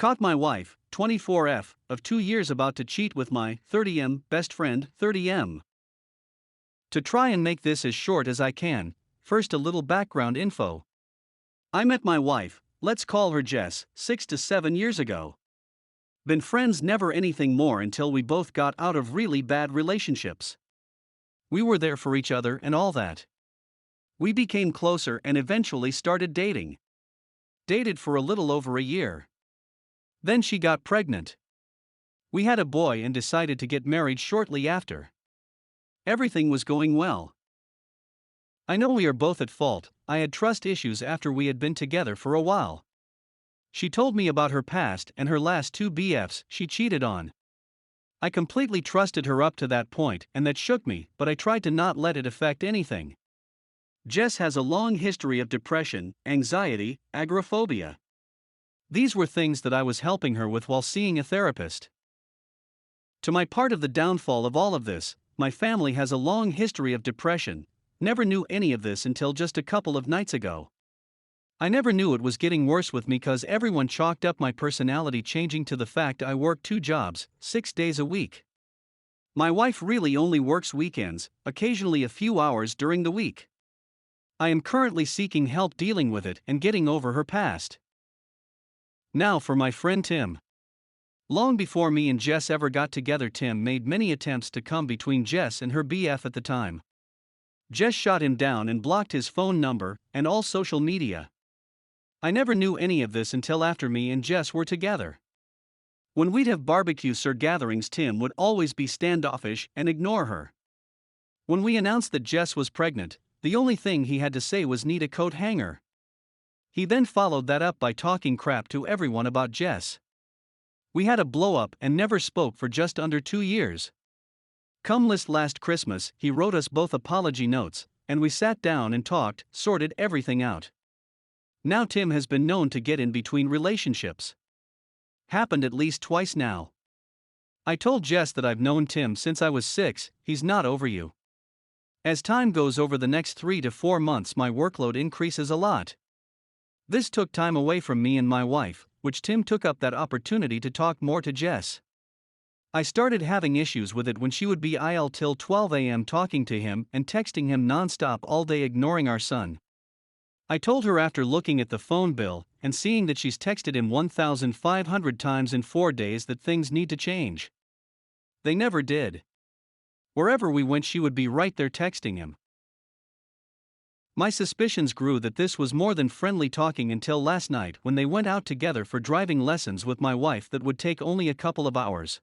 Caught my wife, 24F, of 2 years about to cheat with my 30M best friend, 30M. To try and make this as short as I can, first a little background info. I met my wife, let's call her Jess, 6 to 7 years ago. Been friends, never anything more until we both got out of really bad relationships. We were there for each other and all that. We became closer and eventually started dating. Dated for a little over a year. Then she got pregnant. We had a boy and decided to get married shortly after. Everything was going well. I know we are both at fault. I had trust issues after we had been together for a while. She told me about her past and her last 2 BFs she cheated on. I completely trusted her up to that point, and that shook me, but I tried to not let it affect anything. Jess has a long history of depression, anxiety, agoraphobia. These were things that I was helping her with while seeing a therapist. To my part of the downfall of all of this, my family has a long history of depression. Never knew any of this until just a couple of nights ago. I never knew it was getting worse with me because everyone chalked up my personality changing to the fact I work 2 jobs, 6 days a week. My wife really only works weekends, occasionally a few hours during the week. I am currently seeking help dealing with it and getting over her past. Now for my friend Tim. Long before me and Jess ever got together, Tim made many attempts to come between Jess and her BF at the time. Jess shot him down and blocked his phone number and all social media. I never knew any of this until after me and Jess were together. When we'd have barbecues or gatherings, Tim would always be standoffish and ignore her. When we announced that Jess was pregnant, the only thing he had to say was need a coat hanger. He then followed that up by talking crap to everyone about Jess. We had a blow-up and never spoke for just under 2 years. Come last Christmas, he wrote us both apology notes, and we sat down and talked, sorted everything out. Now Tim has been known to get in between relationships. Happened at least twice now. I told Jess that I've known Tim since I was 6, he's not over you. As time goes over the next 3 to 4 months, my workload increases a lot. This took time away from me and my wife, which Tim took up that opportunity to talk more to Jess. I started having issues with it when she would be IL till 12 a.m. talking to him and texting him nonstop all day, ignoring our son. I told her after looking at the phone bill and seeing that she's texted him 1,500 times in 4 days that things need to change. They never did. Wherever we went, she would be right there texting him. My suspicions grew that this was more than friendly talking until last night when they went out together for driving lessons with my wife that would take only a couple of hours.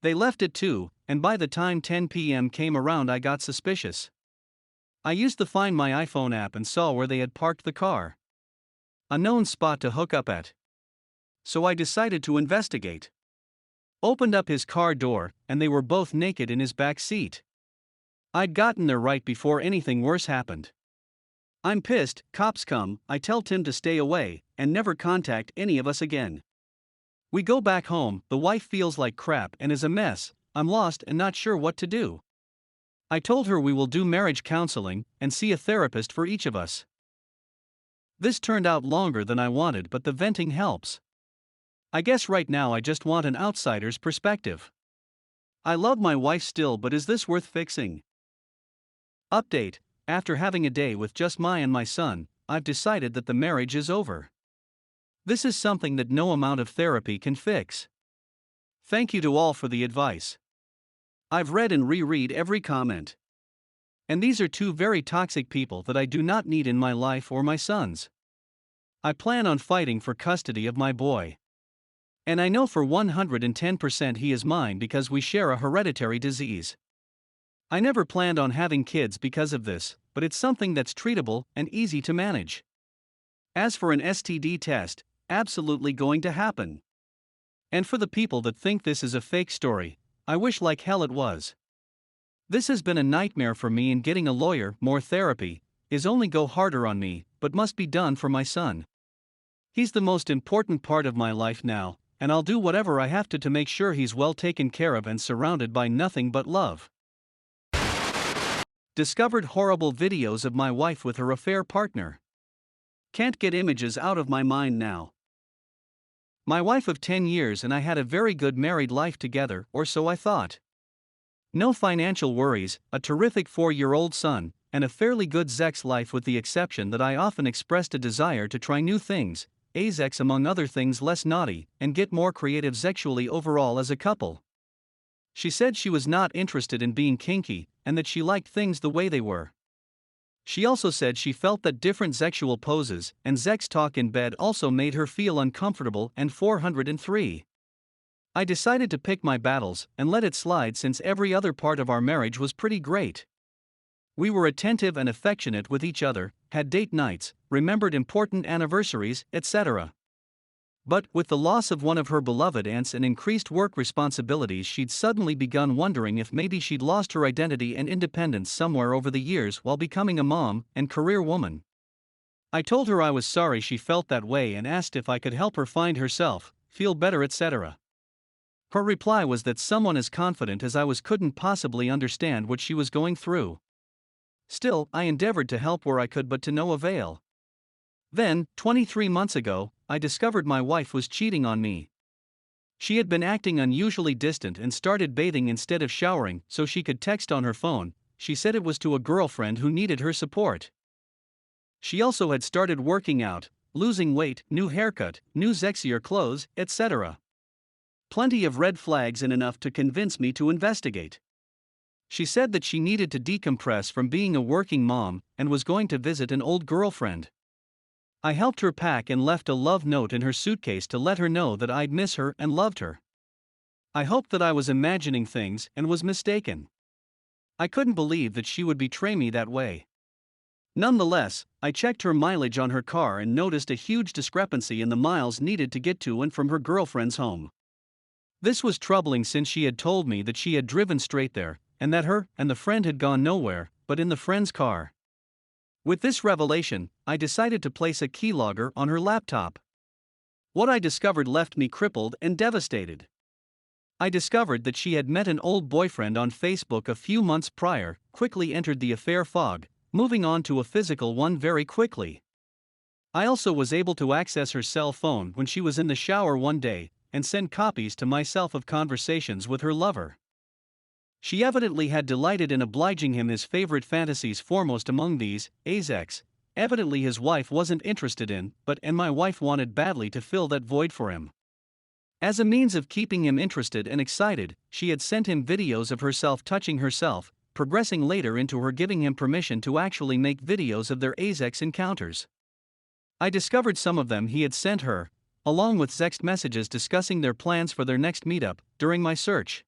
They left at 2, and by the time 10 p.m. came around I got suspicious. I used the Find My iPhone app and saw where they had parked the car. A known spot to hook up at. So I decided to investigate. Opened up his car door, and they were both naked in his back seat. I'd gotten there right before anything worse happened. I'm pissed, cops come, I tell Tim to stay away, and never contact any of us again. We go back home, the wife feels like crap and is a mess, I'm lost and not sure what to do. I told her we will do marriage counseling and see a therapist for each of us. This turned out longer than I wanted, but the venting helps. I guess right now I just want an outsider's perspective. I love my wife still, but is this worth fixing? Update: after having a day with just my and my son, I've decided that the marriage is over. This is something that no amount of therapy can fix. Thank you to all for the advice. I've read and reread every comment. And these are 2 very toxic people that I do not need in my life or my son's. I plan on fighting for custody of my boy. And I know for 110% he is mine because we share a hereditary disease. I never planned on having kids because of this, but it's something that's treatable and easy to manage. As for an STD test, absolutely going to happen. And for the people that think this is a fake story, I wish like hell it was. This has been a nightmare for me, and getting a lawyer, more therapy, is only go harder on me, but must be done for my son. He's the most important part of my life now, and I'll do whatever I have to make sure he's well taken care of and surrounded by nothing but love. Discovered horrible videos of my wife with her affair partner. Can't get images out of my mind now. My wife of 10 years and I had a very good married life together, or so I thought. No financial worries, a terrific 4-year-old son, and a fairly good sex life with the exception that I often expressed a desire to try new things, sex among other things less naughty, and get more creative sexually overall as a couple. She said she was not interested in being kinky, and that she liked things the way they were. She also said she felt that different sexual poses and sex talk in bed also made her feel uncomfortable and 403. I decided to pick my battles and let it slide since every other part of our marriage was pretty great. We were attentive and affectionate with each other, had date nights, remembered important anniversaries, etc. But, with the loss of one of her beloved aunts and increased work responsibilities, she'd suddenly begun wondering if maybe she'd lost her identity and independence somewhere over the years while becoming a mom and career woman. I told her I was sorry she felt that way and asked if I could help her find herself, feel better, etc. Her reply was that someone as confident as I was couldn't possibly understand what she was going through. Still, I endeavored to help where I could, but to no avail. Then, 23 months ago, I discovered my wife was cheating on me. She had been acting unusually distant and started bathing instead of showering so she could text on her phone. She said it was to a girlfriend who needed her support. She also had started working out, losing weight, new haircut, new sexier clothes, etc. Plenty of red flags and enough to convince me to investigate. She said that she needed to decompress from being a working mom and was going to visit an old girlfriend. I helped her pack and left a love note in her suitcase to let her know that I'd miss her and loved her. I hoped that I was imagining things and was mistaken. I couldn't believe that she would betray me that way. Nonetheless, I checked her mileage on her car and noticed a huge discrepancy in the miles needed to get to and from her girlfriend's home. This was troubling since she had told me that she had driven straight there, and that her and the friend had gone nowhere, but in the friend's car. With this revelation, I decided to place a keylogger on her laptop. What I discovered left me crippled and devastated. I discovered that she had met an old boyfriend on Facebook a few months prior, quickly entered the affair fog, moving on to a physical one very quickly. I also was able to access her cell phone when she was in the shower one day, and send copies to myself of conversations with her lover. She evidently had delighted in obliging him, his favorite fantasies foremost among these, sex. Evidently his wife wasn't interested in, and my wife wanted badly to fill that void for him. As a means of keeping him interested and excited, she had sent him videos of herself touching herself, progressing later into her giving him permission to actually make videos of their sex encounters. I discovered some of them he had sent her, along with text messages discussing their plans for their next meetup, during my search.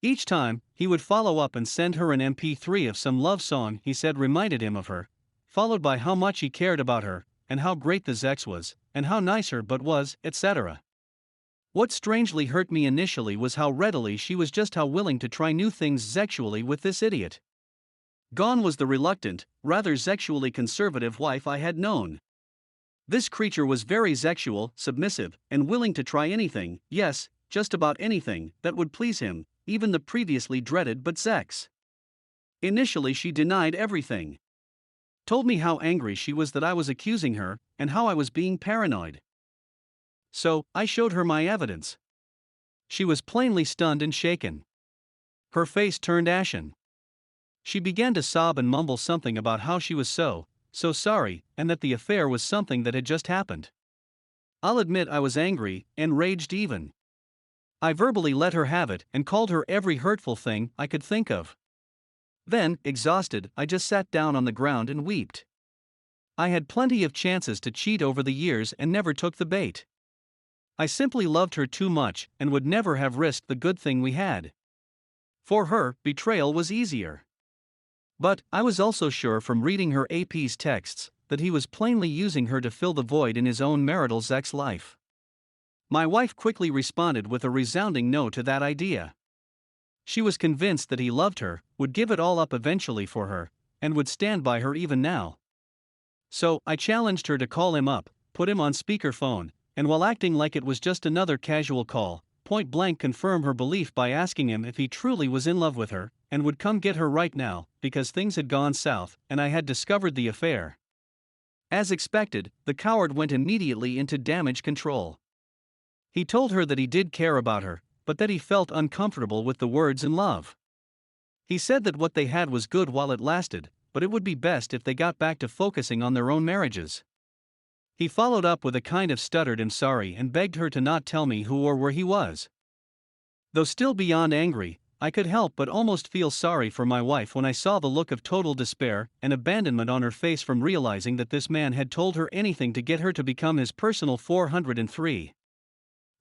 Each time, he would follow up and send her an MP3 of some love song he said reminded him of her, followed by how much he cared about her, and how great the sex was, and how nice her butt was, etc. What strangely hurt me initially was how readily she was just how willing to try new things sexually with this idiot. Gone was the reluctant, rather sexually conservative wife I had known. This creature was very sexual, submissive, and willing to try anything, yes, just about anything, that would please him, even the previously dreaded but sex. Initially she denied everything. Told me how angry she was that I was accusing her, and how I was being paranoid. So, I showed her my evidence. She was plainly stunned and shaken. Her face turned ashen. She began to sob and mumble something about how she was so sorry, and that the affair was something that had just happened. I'll admit I was angry, enraged even. I verbally let her have it and called her every hurtful thing I could think of. Then, exhausted, I just sat down on the ground and wept. I had plenty of chances to cheat over the years and never took the bait. I simply loved her too much and would never have risked the good thing we had. For her, betrayal was easier. But, I was also sure from reading her AP's texts that he was plainly using her to fill the void in his own marital sex life. My wife quickly responded with a resounding no to that idea. She was convinced that he loved her, would give it all up eventually for her, and would stand by her even now. So, I challenged her to call him up, put him on speakerphone, and while acting like it was just another casual call, point blank confirm her belief by asking him if he truly was in love with her, and would come get her right now, because things had gone south, and I had discovered the affair. As expected, the coward went immediately into damage control. He told her that he did care about her, but that he felt uncomfortable with the words in love. He said that what they had was good while it lasted, but it would be best if they got back to focusing on their own marriages. He followed up with a kind of stuttered "I'm sorry" and begged her to not tell me who or where he was. Though still beyond angry, I could help but almost feel sorry for my wife when I saw the look of total despair and abandonment on her face from realizing that this man had told her anything to get her to become his personal 403.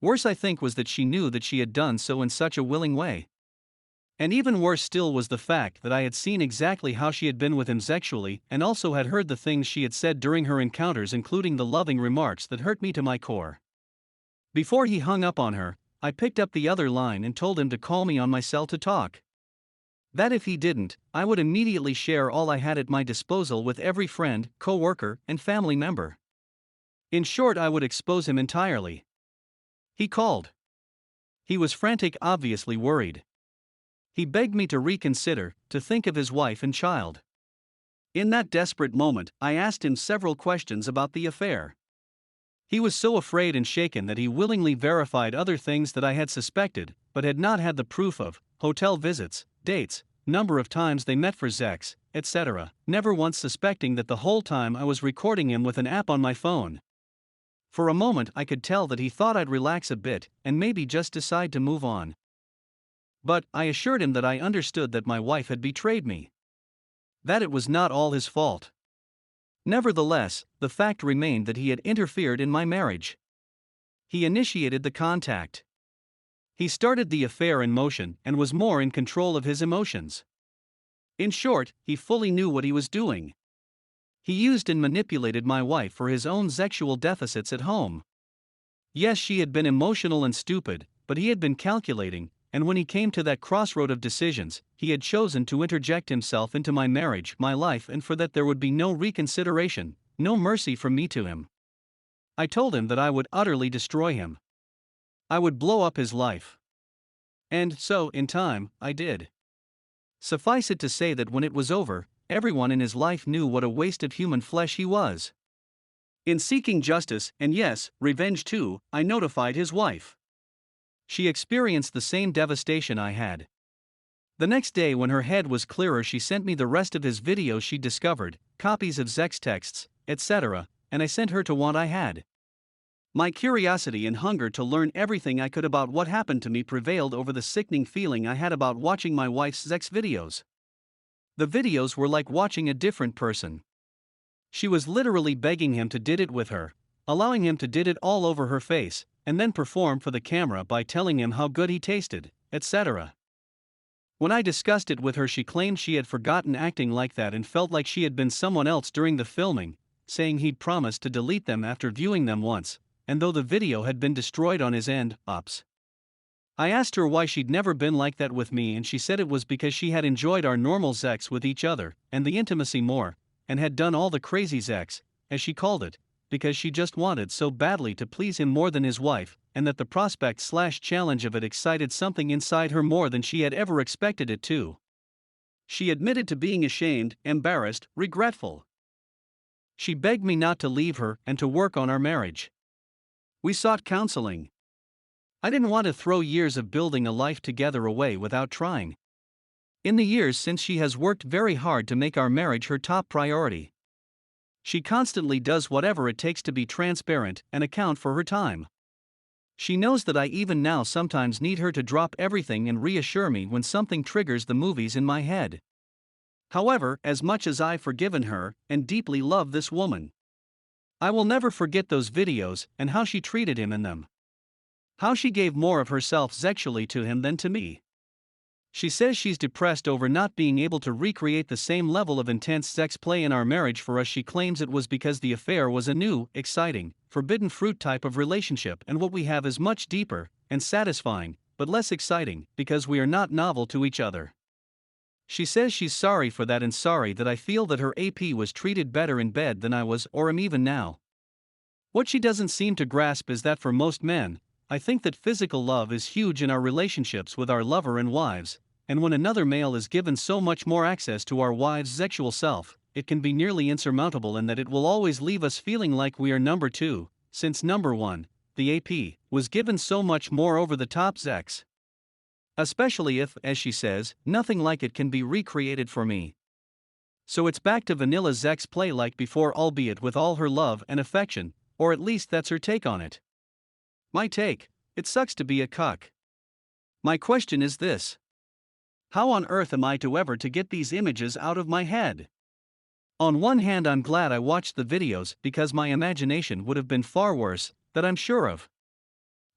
Worse, I think, was that she knew that she had done so in such a willing way. And even worse still was the fact that I had seen exactly how she had been with him sexually and also had heard the things she had said during her encounters, including the loving remarks that hurt me to my core. Before he hung up on her, I picked up the other line and told him to call me on my cell to talk. That if he didn't, I would immediately share all I had at my disposal with every friend, co-worker, and family member. In short, I would expose him entirely. He called. He was frantic, obviously worried. He begged me to reconsider, to think of his wife and child. In that desperate moment, I asked him several questions about the affair. He was so afraid and shaken that he willingly verified other things that I had suspected, but had not had the proof of: hotel visits, dates, number of times they met for sex, etc., never once suspecting that the whole time I was recording him with an app on my phone. For a moment I could tell that he thought I'd relax a bit and maybe just decide to move on. But I assured him that I understood that my wife had betrayed me. That it was not all his fault. Nevertheless, the fact remained that he had interfered in my marriage. He initiated the contact. He started the affair in motion and was more in control of his emotions. In short, he fully knew what he was doing. He used and manipulated my wife for his own sexual deficits at home. Yes, she had been emotional and stupid, but he had been calculating, and when he came to that crossroad of decisions, he had chosen to interject himself into my marriage, my life, and for that there would be no reconsideration, no mercy from me to him. I told him that I would utterly destroy him. I would blow up his life. And so, in time, I did. Suffice it to say that when it was over, everyone in his life knew what a waste of human flesh he was. In seeking justice, and yes, revenge too, I notified his wife. She experienced the same devastation I had. The next day, when her head was clearer, she sent me the rest of his videos she discovered, copies of sex texts, etc., and I sent her to what I had. My curiosity and hunger to learn everything I could about what happened to me prevailed over the sickening feeling I had about watching my wife's sex videos. The videos were like watching a different person. She was literally begging him to did it with her, allowing him to did it all over her face, and then perform for the camera by telling him how good he tasted, etc. When I discussed it with her, she claimed she had forgotten acting like that and felt like she had been someone else during the filming, saying he'd promised to delete them after viewing them once, and though the video had been destroyed on his end, ops. I asked her why she'd never been like that with me, and she said it was because she had enjoyed our normal sex with each other, and the intimacy more, and had done all the crazy sex, as she called it, because she just wanted so badly to please him more than his wife, and that the prospect/challenge of it excited something inside her more than she had ever expected it to. She admitted to being ashamed, embarrassed, regretful. She begged me not to leave her and to work on our marriage. We sought counseling. I didn't want to throw years of building a life together away without trying. In the years since, she has worked very hard to make our marriage her top priority. She constantly does whatever it takes to be transparent and account for her time. She knows that I even now sometimes need her to drop everything and reassure me when something triggers the movies in my head. However, as much as I've forgiven her and deeply love this woman, I will never forget those videos and how she treated him in them. How she gave more of herself sexually to him than to me. She says she's depressed over not being able to recreate the same level of intense sex play in our marriage for us. She claims it was because the affair was a new, exciting, forbidden fruit type of relationship, and what we have is much deeper and satisfying, but less exciting, because we are not novel to each other. She says she's sorry for that and sorry that I feel that her AP was treated better in bed than I was or am even now. What she doesn't seem to grasp is that for most men, I think that physical love is huge in our relationships with our lover and wives, and when another male is given so much more access to our wives' sexual self, it can be nearly insurmountable, and that it will always leave us feeling like we are number two, since number one, the AP, was given so much more over-the-top sex. Especially if, as she says, nothing like it can be recreated for me. So it's back to vanilla Zex play like before, albeit with all her love and affection, or at least that's her take on it. My take: it sucks to be a cuck. My question is this: how on earth am I to ever to get these images out of my head? On one hand, I'm glad I watched the videos because my imagination would have been far worse, that I'm sure of.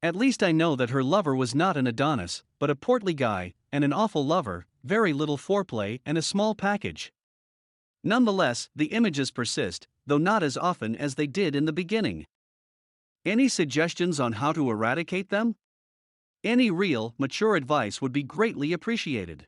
At least I know that her lover was not an Adonis, but a portly guy, and an awful lover, very little foreplay and a small package. Nonetheless, the images persist, though not as often as they did in the beginning. Any suggestions on how to eradicate them? Any real, mature advice would be greatly appreciated.